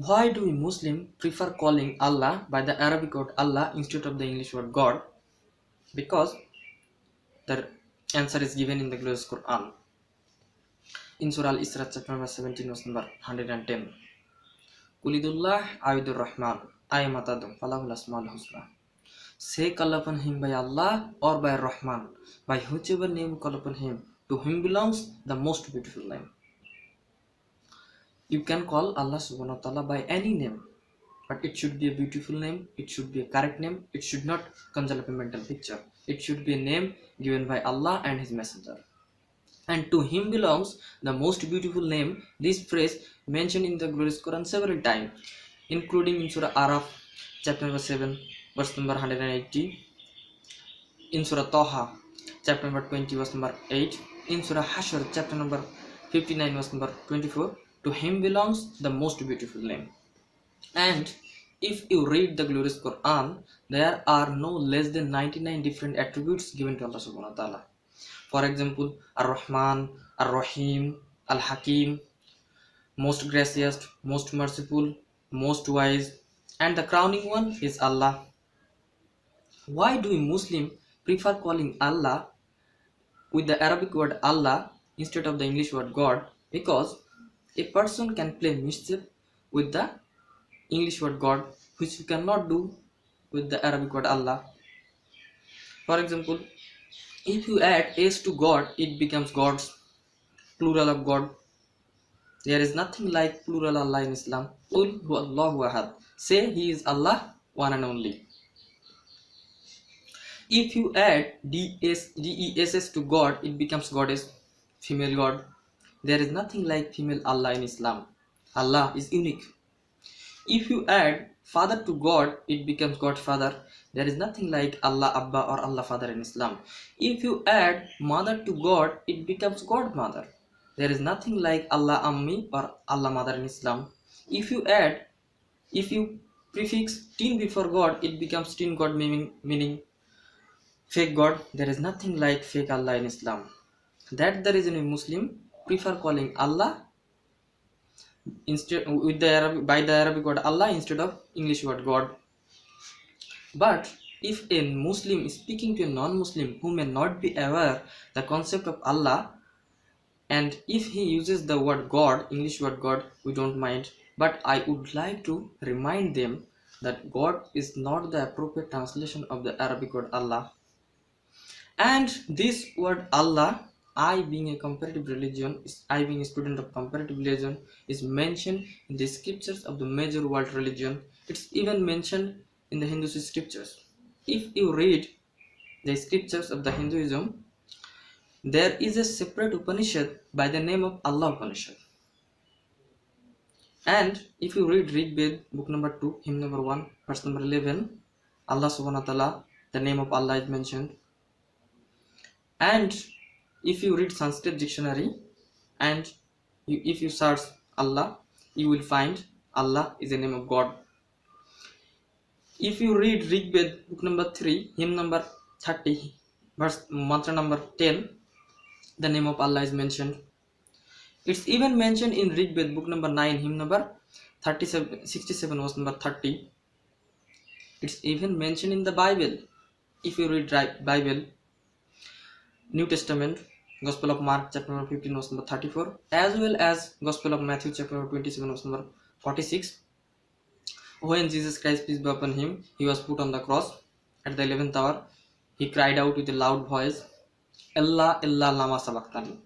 Why do we Muslim prefer calling Allah by the Arabic word Allah instead of the English word God? Because the answer is given in the glorious Quran. In Surah Al-Isra chapter number 17 verse number 110. Kulidullah Awidur Rahman Ayamatadum Falahul Asmaul Husna. Say call upon him by Allah or by Rahman, by whichever name call upon him. To him belongs the most beautiful name. You can call Allah subhanahu wa ta'ala by any name, but it should be a beautiful name, it should be a correct name, it should not conjure up a mental picture. It should be a name given by Allah and His Messenger. And to him belongs the most beautiful name. This phrase mentioned in the glorious Quran several times, including in Surah Araf, chapter number 7, verse number 180, in Surah Taha, chapter number 20, verse number 8, in Surah Hashr, chapter number 59, verse number 24. To him belongs the most beautiful name. And if you read the glorious Quran, there are no less than 99 different attributes given to Allah subhanahu wa ta'ala. For example, Ar-Rahman, Ar-Rahim, Al-Hakim, most gracious, most merciful, most wise, and the crowning one is Allah. Why do we Muslim prefer calling Allah with the Arabic word Allah instead of the English word God? Because a person can play mischief with the English word God, which you cannot do with the Arabic word Allah. For example, if you add S to God, it becomes gods, plural of God. There is nothing like plural Allah in Islam. Qul huwallahu ahad. Say He is Allah, one and only. If you add DESS to God, it becomes goddess, female God. There is nothing like female Allah in Islam. Allah is unique. If you add father to God, it becomes Godfather. There is nothing like Allah Abba or Allah Father in Islam. If you add mother to God, it becomes Godmother. There is nothing like Allah Ammi or Allah Mother in Islam. If you prefix teen before God, it becomes teen God, meaning fake God. There is nothing like fake Allah in Islam. That's the reason we Muslim prefer calling Allah instead with the Arabic, by the Arabic word Allah instead of English word God. But if a Muslim is speaking to a non-Muslim who may not be aware the concept of Allah, and if he uses the word God, English word God, we don't mind. But I would like to remind them that God is not the appropriate translation of the Arabic word Allah. And this word Allah, I being a comparative religion, I being a student of comparative religion, is mentioned in the scriptures of the major world religion. It's even mentioned in the Hindu scriptures. If you read the scriptures of the Hinduism, there is a separate Upanishad by the name of Allah Upanishad. And if you read Rigveda, book number 2, hymn number 1, verse number 11, Allah subhanahu wa ta'ala, the name of Allah is mentioned. And if you read Sanskrit dictionary and if you search Allah, you will find Allah is the name of God. If you read Rigveda, book number 3, hymn number 30, verse mantra number 10, the name of Allah is mentioned. It's even mentioned in Rigveda, book number 9, hymn number 67, verse number 30. It's even mentioned in the Bible. If you read Bible, New Testament, Gospel of Mark chapter number 15 verse number 34, as well as Gospel of Matthew chapter number 27 verse number 46. When Jesus Christ, peace be upon him, he was put on the cross at the 11th hour, he cried out with a loud voice, Allah, Allah, lama sabachthani.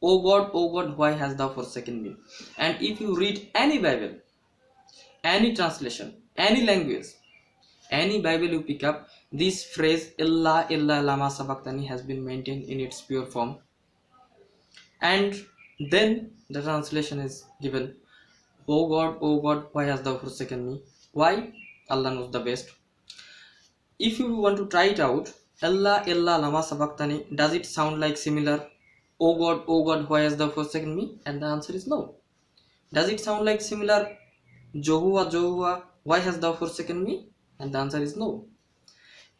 O God, why hast thou forsaken me? And if you read any Bible, any translation, any language, any Bible you pick up, this phrase Allah, Allah, lama sabachthani has been maintained in its pure form. And then the translation is given, O God, why hast thou forsaken me? Why? Allah knows the best. If you want to try it out, Allah, Allah, lama sabachthani, does it sound like similar? O God, why hast thou forsaken me? And the answer is no. Does it sound like similar? Jehovah, why hast thou forsaken me? And the answer is no.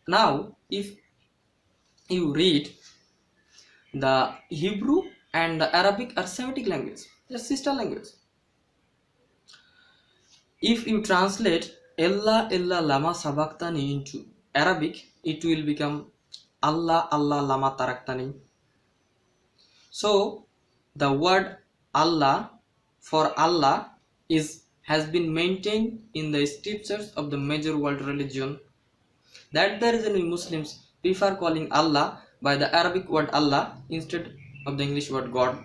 Now, if you read the Hebrew and the Arabic are Semitic language, they're sister language. If you translate Ella Ella Lama Sabaktani into Arabic, it will become Allah Allah Lama Taraktani. So the word Allah for Allah has been maintained in the scriptures of the major world religion. That the reason we Muslims prefer calling Allah by the Arabic word Allah instead of the English word God.